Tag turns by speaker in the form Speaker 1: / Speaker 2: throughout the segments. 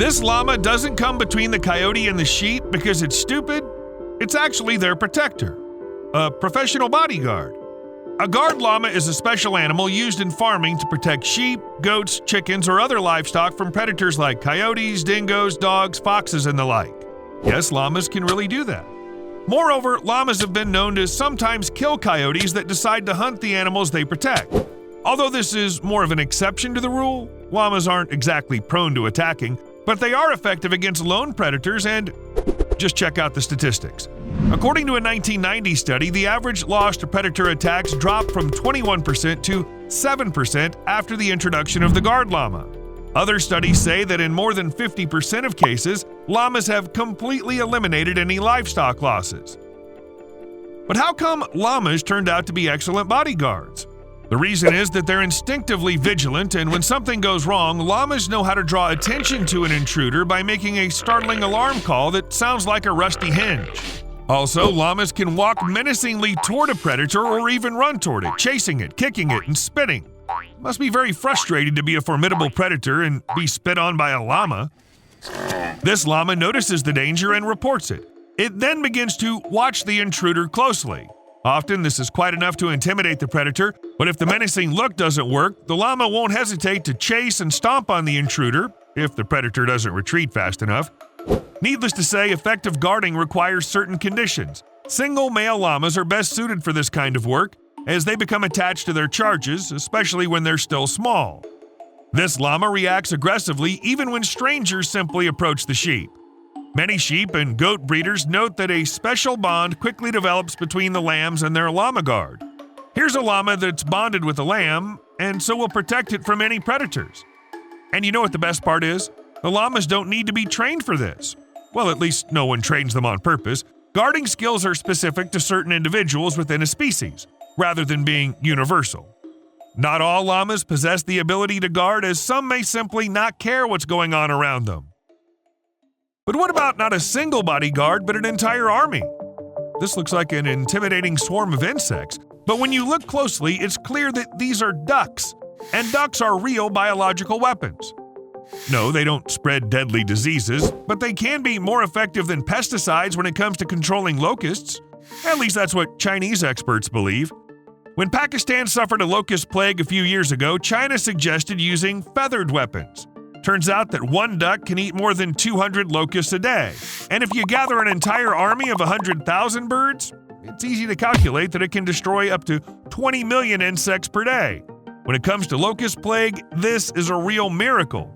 Speaker 1: This llama doesn't come between the coyote and the sheep because it's stupid. It's actually their protector, a professional bodyguard. A guard llama is a special animal used in farming to protect sheep, goats, chickens, or other livestock from predators like coyotes, dingoes, dogs, foxes, and the like. Yes, llamas can really do that. Moreover, llamas have been known to sometimes kill coyotes that decide to hunt the animals they protect. Although this is more of an exception to the rule, llamas aren't exactly prone to attacking, but they are effective against lone predators and just check out the statistics. According to a 1990 study, the average loss to predator attacks dropped from 21% to 7% after the introduction of the guard llama. Other studies say that in more than 50% of cases, llamas have completely eliminated any livestock losses. But how come llamas turned out to be excellent bodyguards? The reason is that they're instinctively vigilant, and when something goes wrong, llamas know how to draw attention to an intruder by making a startling alarm call that sounds like a rusty hinge. Also, llamas can walk menacingly toward a predator or even run toward it, chasing it, kicking it, and spitting. It must be very frustrating to be a formidable predator and be spit on by a llama. This llama notices the danger and reports it. It then begins to watch the intruder closely. Often, this is quite enough to intimidate the predator, but if the menacing look doesn't work, the llama won't hesitate to chase and stomp on the intruder if the predator doesn't retreat fast enough. Needless to say, effective guarding requires certain conditions. Single male llamas are best suited for this kind of work, as they become attached to their charges, especially when they're still small. This llama reacts aggressively even when strangers simply approach the sheep. Many sheep and goat breeders note that a special bond quickly develops between the lambs and their llama guard. Here's a llama that's bonded with a lamb, and so will protect it from any predators. And you know what the best part is? The llamas don't need to be trained for this. Well, at least no one trains them on purpose. Guarding skills are specific to certain individuals within a species, rather than being universal. Not all llamas possess the ability to guard, as some may simply not care what's going on around them. But what about not a single bodyguard, but an entire army? This looks like an intimidating swarm of insects, but when you look closely, it's clear that these are ducks, and ducks are real biological weapons. No, they don't spread deadly diseases, but they can be more effective than pesticides when it comes to controlling locusts. At least that's what Chinese experts believe. When Pakistan suffered a locust plague a few years ago, China suggested using feathered weapons. Turns out that one duck can eat more than 200 locusts a day. And if you gather an entire army of 100,000 birds, it's easy to calculate that it can destroy up to 20 million insects per day. When it comes to locust plague, this is a real miracle.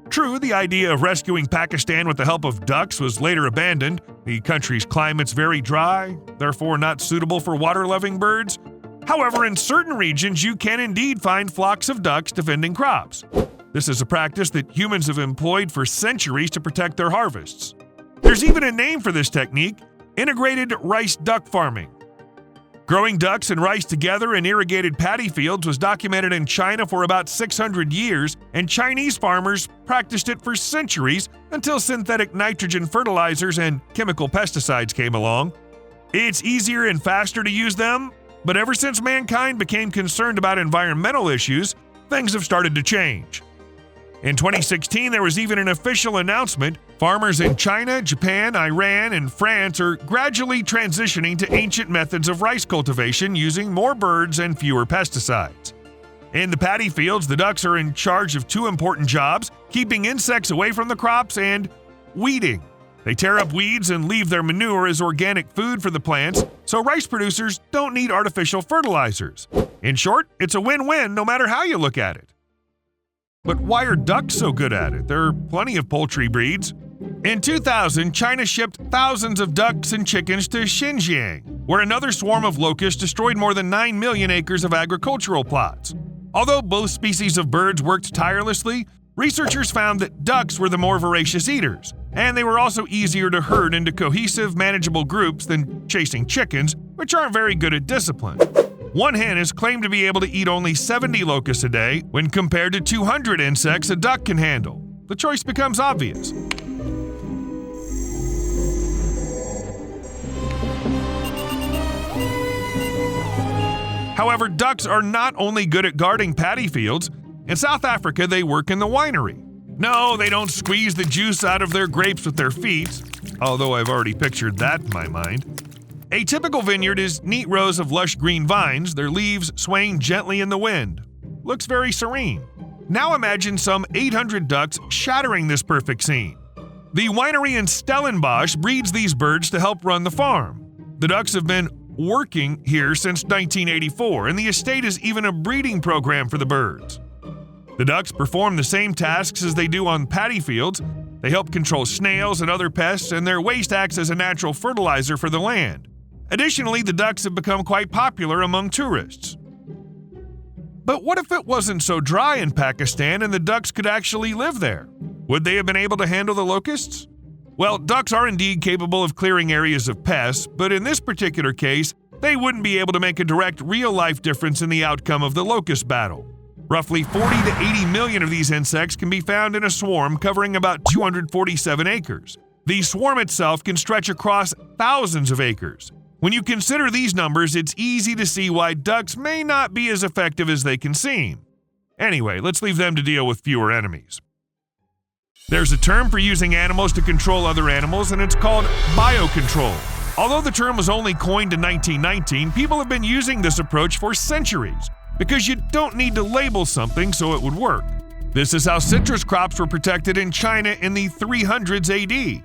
Speaker 1: True, the idea of rescuing Pakistan with the help of ducks was later abandoned. The country's climate's very dry, therefore not suitable for water-loving birds. However, in certain regions, you can indeed find flocks of ducks defending crops. This is a practice that humans have employed for centuries to protect their harvests. There's even a name for this technique: integrated rice duck farming. Growing ducks and rice together in irrigated paddy fields was documented in China for about 600 years, and Chinese farmers practiced it for centuries until synthetic nitrogen fertilizers and chemical pesticides came along. It's easier and faster to use them, but ever since mankind became concerned about environmental issues, things have started to change. In 2016, there was even an official announcement: farmers in China, Japan, Iran, and France are gradually transitioning to ancient methods of rice cultivation using more birds and fewer pesticides. In the paddy fields, the ducks are in charge of two important jobs: keeping insects away from the crops and weeding. They tear up weeds and leave their manure as organic food for the plants, so rice producers don't need artificial fertilizers. In short, it's a win-win no matter how you look at it. But why are ducks so good at it? There are plenty of poultry breeds. In 2000, China shipped thousands of ducks and chickens to Xinjiang, where another swarm of locusts destroyed more than 9 million acres of agricultural plots. Although both species of birds worked tirelessly, researchers found that ducks were the more voracious eaters, and they were also easier to herd into cohesive, manageable groups than chasing chickens, which aren't very good at discipline. One hen is claimed to be able to eat only 70 locusts a day when compared to 200 insects a duck can handle. The choice becomes obvious. However, ducks are not only good at guarding paddy fields. In South Africa, they work in the winery. No, they don't squeeze the juice out of their grapes with their feet, although I've already pictured that in my mind. A typical vineyard is neat rows of lush green vines, their leaves swaying gently in the wind. Looks very serene. Now imagine some 800 ducks shattering this perfect scene. The winery in Stellenbosch breeds these birds to help run the farm. The ducks have been working here since 1984, and the estate is even a breeding program for the birds. The ducks perform the same tasks as they do on paddy fields. They help control snails and other pests, and their waste acts as a natural fertilizer for the land. Additionally, the ducks have become quite popular among tourists. But what if it wasn't so dry in Pakistan and the ducks could actually live there? Would they have been able to handle the locusts? Well, ducks are indeed capable of clearing areas of pests, but in this particular case, they wouldn't be able to make a direct real-life difference in the outcome of the locust battle. Roughly 40 to 80 million of these insects can be found in a swarm covering about 247 acres. The swarm itself can stretch across thousands of acres. When you consider these numbers, it's easy to see why ducks may not be as effective as they can seem. Anyway, let's leave them to deal with fewer enemies. There's a term for using animals to control other animals, and it's called biocontrol. Although the term was only coined in 1919, people have been using this approach for centuries, because you don't need to label something so it would work. This is how citrus crops were protected in China in the 300s AD.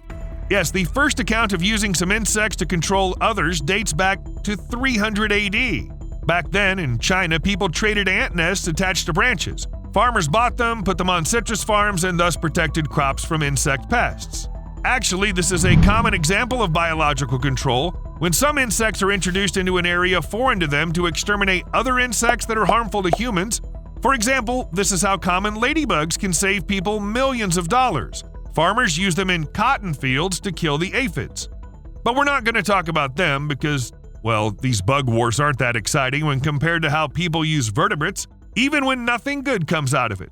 Speaker 1: Yes, the first account of using some insects to control others dates back to 300 AD. Back then, in China, people traded ant nests attached to branches. Farmers bought them, put them on citrus farms, and thus protected crops from insect pests. Actually, this is a common example of biological control, when some insects are introduced into an area foreign to them to exterminate other insects that are harmful to humans. For example, this is how common ladybugs can save people millions of dollars. Farmers use them in cotton fields to kill the aphids. But we're not going to talk about them because, well, these bug wars aren't that exciting when compared to how people use vertebrates, even when nothing good comes out of it.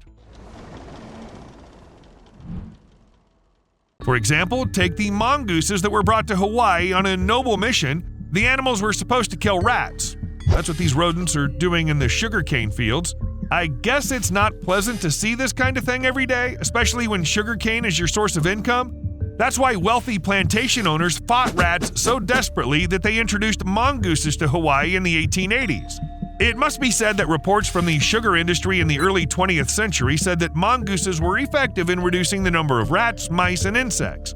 Speaker 1: For example, take the mongooses that were brought to Hawaii on a noble mission. The animals were supposed to kill rats. That's what these rodents are doing in the sugarcane fields. I guess it's not pleasant to see this kind of thing every day, especially when sugarcane is your source of income. That's why wealthy plantation owners fought rats so desperately that they introduced mongooses to Hawaii in the 1880s. It must be said that reports from the sugar industry in the early 20th century said that mongooses were effective in reducing the number of rats, mice, and insects.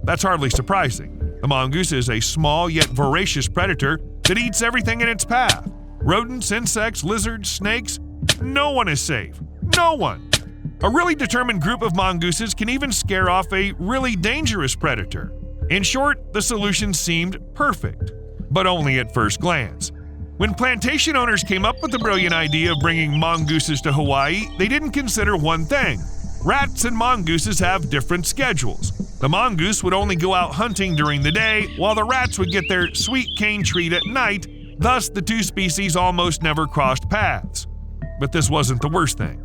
Speaker 1: That's hardly surprising. The mongoose is a small yet voracious predator that eats everything in its path. Rodents, insects, lizards, snakes. No one is safe. No one. A really determined group of mongooses can even scare off a really dangerous predator. In short, the solution seemed perfect, but only at first glance. When plantation owners came up with the brilliant idea of bringing mongooses to Hawaii, they didn't consider one thing. Rats and mongooses have different schedules. The mongoose would only go out hunting during the day, while the rats would get their sweet cane treat at night. Thus, the two species almost never crossed paths. But this wasn't the worst thing.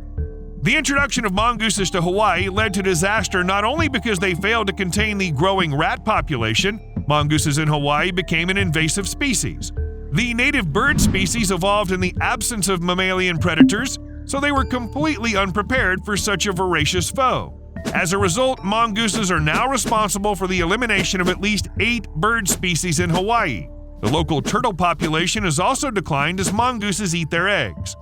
Speaker 1: The introduction of mongooses to Hawaii led to disaster not only because they failed to contain the growing rat population. Mongooses in Hawaii became an invasive species. The native bird species evolved in the absence of mammalian predators, so they were completely unprepared for such a voracious foe. As a result, mongooses are now responsible for the elimination of at least 8 bird species in Hawaii. The local turtle population has also declined as mongooses eat their eggs.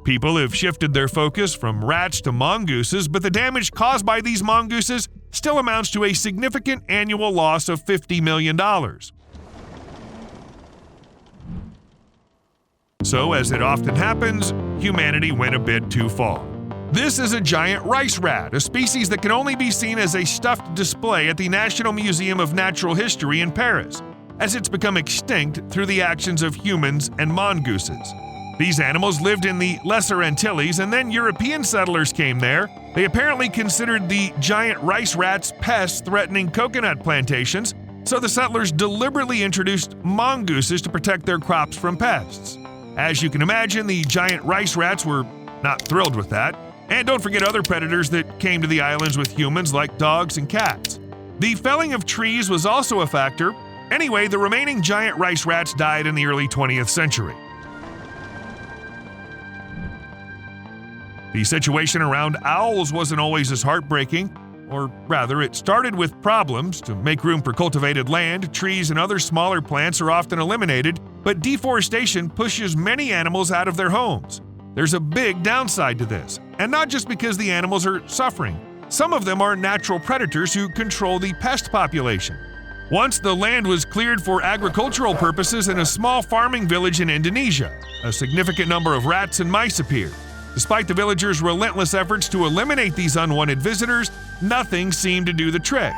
Speaker 1: People have shifted their focus from rats to mongooses, but the damage caused by these mongooses still amounts to a significant annual loss of $50 million. So, as it often happens, humanity went a bit too far. This is a giant rice rat, a species that can only be seen as a stuffed display at the National Museum of Natural History in Paris, as it's become extinct through the actions of humans and mongooses. These animals lived in the Lesser Antilles, and then European settlers came there. They apparently considered the giant rice rats pests threatening coconut plantations, so the settlers deliberately introduced mongooses to protect their crops from pests. As you can imagine, the giant rice rats were not thrilled with that. And don't forget other predators that came to the islands with humans like dogs and cats. The felling of trees was also a factor. Anyway, the remaining giant rice rats died in the early 20th century. The situation around owls wasn't always as heartbreaking, or rather, it started with problems. To make room for cultivated land, trees and other smaller plants are often eliminated, but deforestation pushes many animals out of their homes. There's a big downside to this, and not just because the animals are suffering. Some of them are natural predators who control the pest population. Once the land was cleared for agricultural purposes in a small farming village in Indonesia, a significant number of rats and mice appeared. Despite the villagers' relentless efforts to eliminate these unwanted visitors, nothing seemed to do the trick.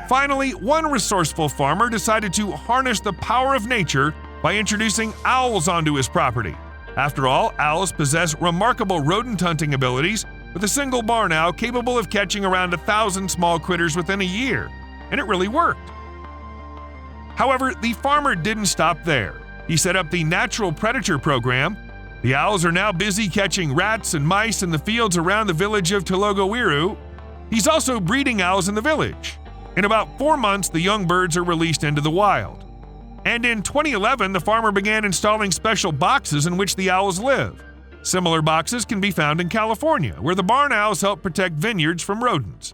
Speaker 1: Finally, one resourceful farmer decided to harness the power of nature by introducing owls onto his property. After all, owls possess remarkable rodent hunting abilities, with a single barn owl capable of catching around 1,000 small critters within a year, and it really worked. However, the farmer didn't stop there. He set up the Natural Predator Program. The owls are now busy catching rats and mice in the fields around the village of Telogowiru. He's also breeding owls in the village. In about 4 months, the young birds are released into the wild. And in 2011, the farmer began installing special boxes in which the owls live. Similar boxes can be found in California, where the barn owls help protect vineyards from rodents.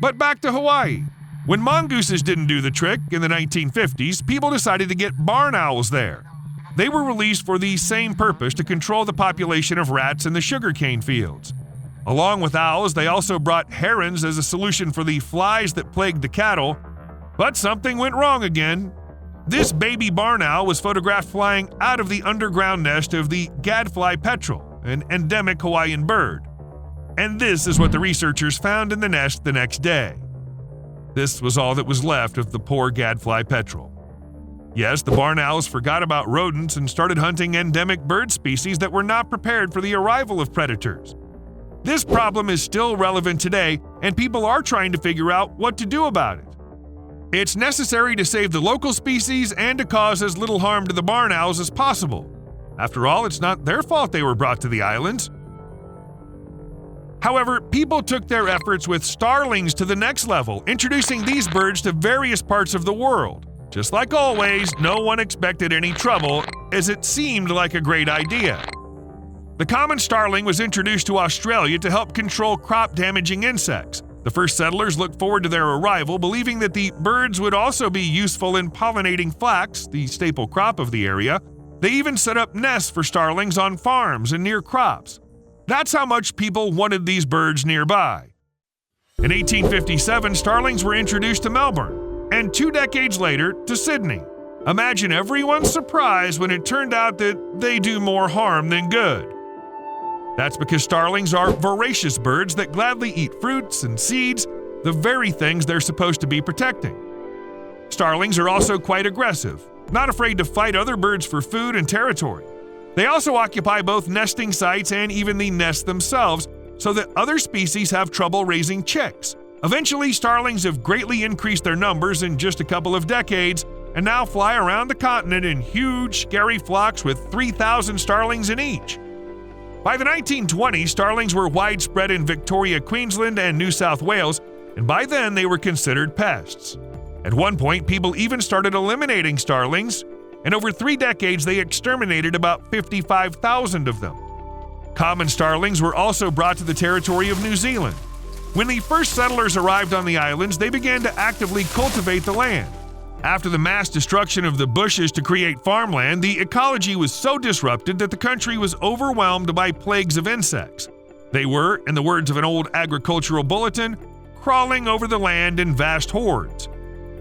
Speaker 1: But back to Hawaii. When mongooses didn't do the trick in the 1950s, people decided to get barn owls there. They were released for the same purpose, to control the population of rats in the sugarcane fields. Along with owls, they also brought herons as a solution for the flies that plagued the cattle. But something went wrong again. This baby barn owl was photographed flying out of the underground nest of the gadfly petrel, an endemic Hawaiian bird. And this is what the researchers found in the nest the next day. This was all that was left of the poor gadfly petrel. Yes, the barn owls forgot about rodents and started hunting endemic bird species that were not prepared for the arrival of predators. This problem is still relevant today, and people are trying to figure out what to do about it. It's necessary to save the local species and to cause as little harm to the barn owls as possible. After all, it's not their fault they were brought to the islands. However, people took their efforts with starlings to the next level, introducing these birds to various parts of the world. Just like always, no one expected any trouble, as it seemed like a great idea. The common starling was introduced to Australia to help control crop-damaging insects. The first settlers looked forward to their arrival, believing that the birds would also be useful in pollinating flax, the staple crop of the area. They even set up nests for starlings on farms and near crops. That's how much people wanted these birds nearby. In 1857, starlings were introduced to Melbourne, and 2 decades later to Sydney. Imagine everyone's surprise when it turned out that they do more harm than good. That's because starlings are voracious birds that gladly eat fruits and seeds, the very things they're supposed to be protecting. Starlings are also quite aggressive, not afraid to fight other birds for food and territory. They also occupy both nesting sites and even the nests themselves, so that other species have trouble raising chicks. Eventually, starlings have greatly increased their numbers in just a couple of decades, and now fly around the continent in huge, scary flocks with 3,000 starlings in each. By the 1920s, starlings were widespread in Victoria, Queensland, and New South Wales, and by then they were considered pests. At one point, people even started eliminating starlings, and over 3 decades they exterminated about 55,000 of them. Common starlings were also brought to the territory of New Zealand. When the first settlers arrived on the islands, they began to actively cultivate the land. After the mass destruction of the bushes to create farmland, the ecology was so disrupted that the country was overwhelmed by plagues of insects. They were, in the words of an old agricultural bulletin, crawling over the land in vast hordes.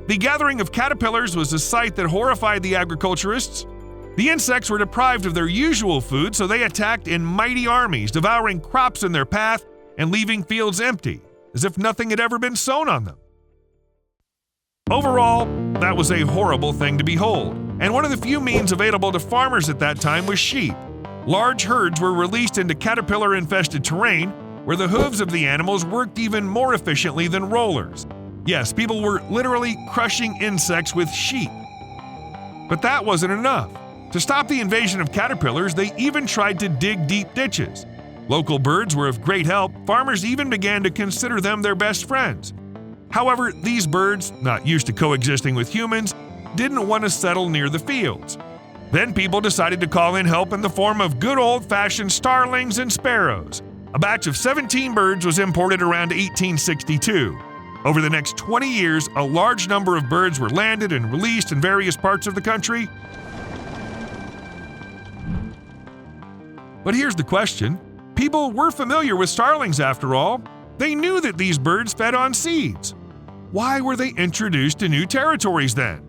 Speaker 1: The gathering of caterpillars was a sight that horrified the agriculturists. The insects were deprived of their usual food, so they attacked in mighty armies, devouring crops in their path and leaving fields empty, as if nothing had ever been sown on them. Overall, that was a horrible thing to behold, and one of the few means available to farmers at that time was sheep. Large herds were released into caterpillar-infested terrain, where the hooves of the animals worked even more efficiently than rollers. Yes, people were literally crushing insects with sheep. But that wasn't enough. To stop the invasion of caterpillars, they even tried to dig deep ditches. Local birds were of great help. Farmers even began to consider them their best friends. However, these birds, not used to coexisting with humans, didn't want to settle near the fields. Then people decided to call in help in the form of good old-fashioned starlings and sparrows. A batch of 17 birds was imported around 1862. Over the next 20 years, a large number of birds were landed and released in various parts of the country. But here's the question. People were familiar with starlings after all. They knew that these birds fed on seeds. Why were they introduced to new territories then?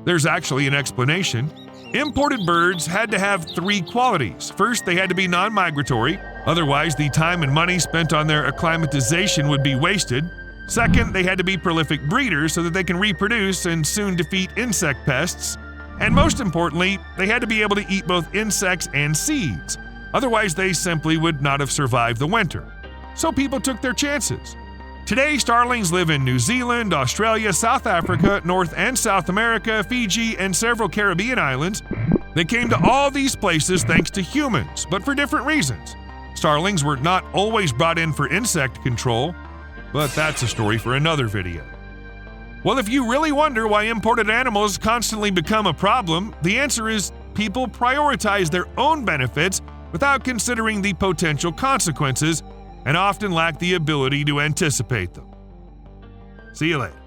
Speaker 1: There's actually an explanation. Imported birds had to have 3 qualities. First, they had to be non-migratory, otherwise the time and money spent on their acclimatization would be wasted. Second, they had to be prolific breeders so that they can reproduce and soon defeat insect pests. And most importantly, they had to be able to eat both insects and seeds. Otherwise, they simply would not have survived the winter. So people took their chances. Today, starlings live in New Zealand, Australia, South Africa, North and South America, Fiji, and several Caribbean islands. They came to all these places thanks to humans, but for different reasons. Starlings were not always brought in for insect control, but that's a story for another video. Well, if you really wonder why imported animals constantly become a problem, the answer is people prioritize their own benefits without considering the potential consequences and often lack the ability to anticipate them. See you later.